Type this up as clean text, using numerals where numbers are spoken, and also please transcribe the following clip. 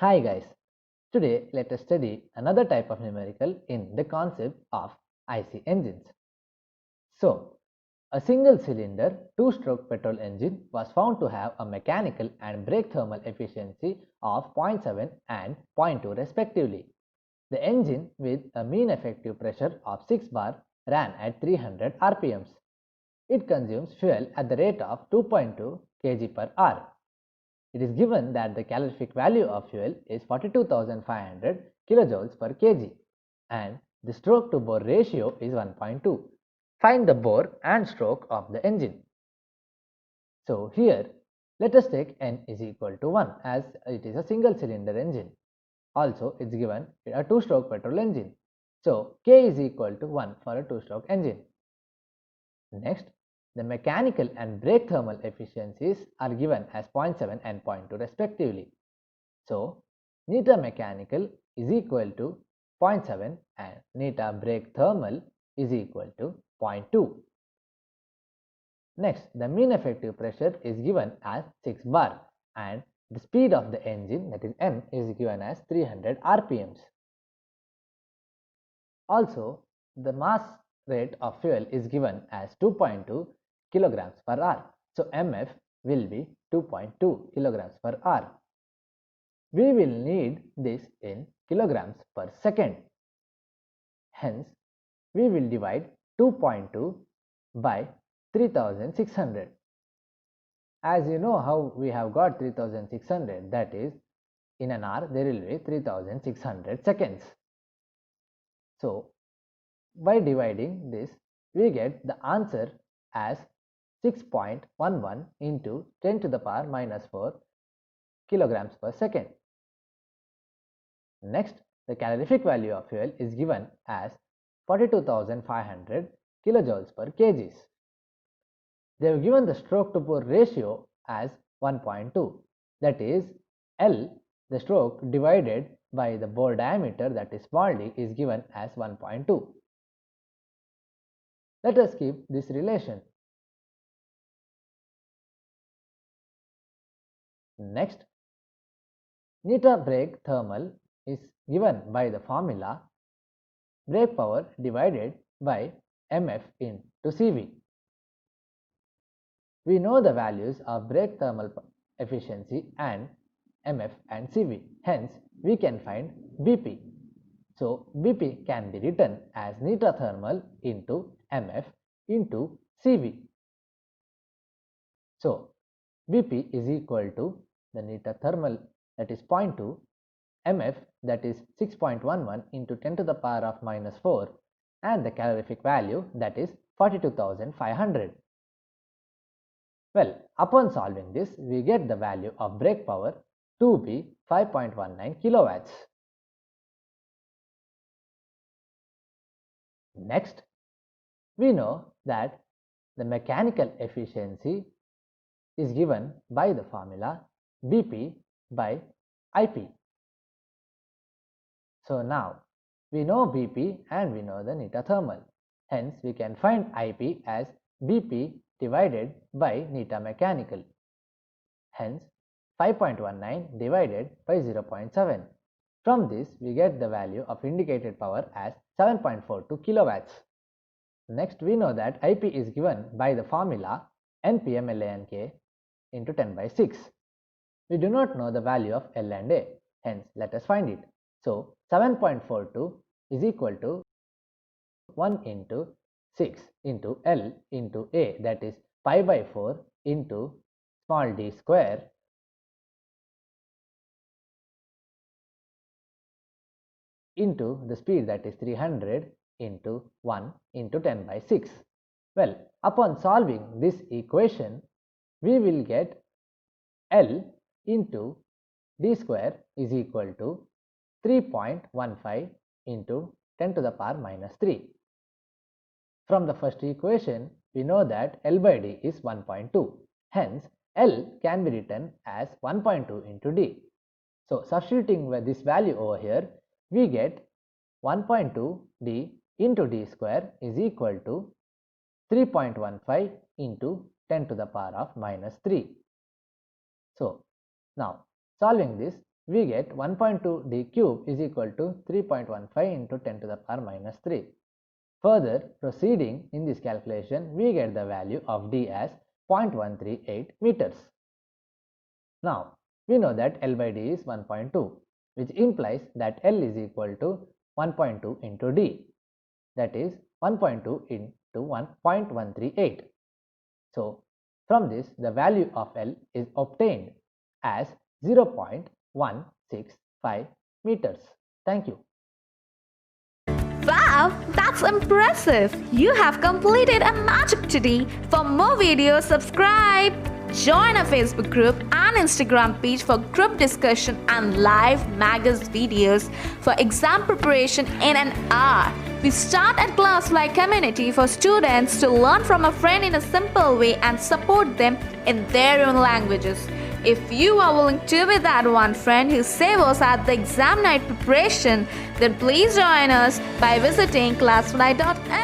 Hi guys, today let us study another type of numerical in the concept of IC engines. So, a single cylinder two-stroke petrol engine was found to have a mechanical and brake thermal efficiency of 0.7 and 0.2 respectively. The engine with a mean effective pressure of 6 bar ran at 300 rpms. It consumes fuel at the rate of 2.2 kg per hour. It is given that the calorific value of fuel is 42,500 kilojoules per kg and the stroke to bore ratio is 1.2. Find the bore and stroke of the engine. So here let us take n is equal to 1 as it is a single cylinder engine. Also it is given a 2-stroke petrol engine. So k is equal to 1 for a 2-stroke engine. Next, the mechanical and brake thermal efficiencies are given as 0.7 and 0.2 respectively. So, neta mechanical is equal to 0.7 and neta brake thermal is equal to 0.2. Next, the mean effective pressure is given as 6 bar and the speed of the engine, that is n, is given as 300 rpms. Also, the mass rate of fuel is given as 2.2 kilograms per hour. So, mf will be 2.2 kilograms per hour. We will need this in kilograms per second. Hence, we will divide 2.2 by 3600. As you know how we have got 3600, that is, in an hour there will be 3600 seconds. So, by dividing this, we get the answer as 6.11 into 10 to the power minus 4 kilograms per second. Next, the calorific value of fuel is given as 42,500 kilojoules per kg. They have given the stroke to bore ratio as 1.2, that is L, the stroke divided by the bore diameter, that is small d, is given as 1.2. Let us keep this relation. Next, neta brake thermal is given by the formula brake power divided by mf into Cv. We know the values of brake thermal efficiency and mf and Cv. Hence, we can find Bp. So, Bp can be written as neta thermal into mf into Cv. So, Bp is equal to the neta thermal, that is 0.2, mf, that is 6.11 into 10 to the power of minus 4, and the calorific value, that is 42,500. Well, upon solving this, we get the value of brake power to be 5.19 kilowatts. Next, we know that the mechanical efficiency is given by the formula Bp by Ip. So now we know Bp and we know the neta thermal. Hence, we can find Ip as Bp divided by neta mechanical. Hence, 5.19 divided by 0.7. From this, we get the value of indicated power as 7.42 kilowatts. Next, we know that Ip is given by the formula Npm into 10 by 6. We do not know the value of L and A. Hence, let us find it. So, 7.42 is equal to 1 into 6 into L into A, that is pi by 4 into small d square into the speed, that is 300 into 1 into 10 by 6. Well, upon solving this equation, we will get L into d square is equal to 3.15 into 10 to the power minus 3. From the first equation, we know that L by d is 1.2. Hence, L can be written as 1.2 into d. So, substituting this value over here, we get 1.2 d into d square is equal to 3.15 into 10 to the power of minus 3. So, now solving this, we get 1.2 d cube is equal to 3.15 into 10 to the power minus 3. Further proceeding in this calculation, we get the value of d as 0.138 meters. Now, we know that L by d is 1.2, which implies that L is equal to 1.2 into d, that is 1.2 into 1.138. So, from this, the value of L is obtained as 0.165 meters. Thank you. Wow, that's impressive! You have completed a magic today. For more videos, subscribe. Join our Facebook group and Instagram page for group discussion and live magaz videos for exam preparation in an hour. We start at ClassFly community for students to learn from a friend in a simple way and support them in their own languages. If you are willing to be that one friend who saves us at the exam night preparation, then please join us by visiting ClassFly.in.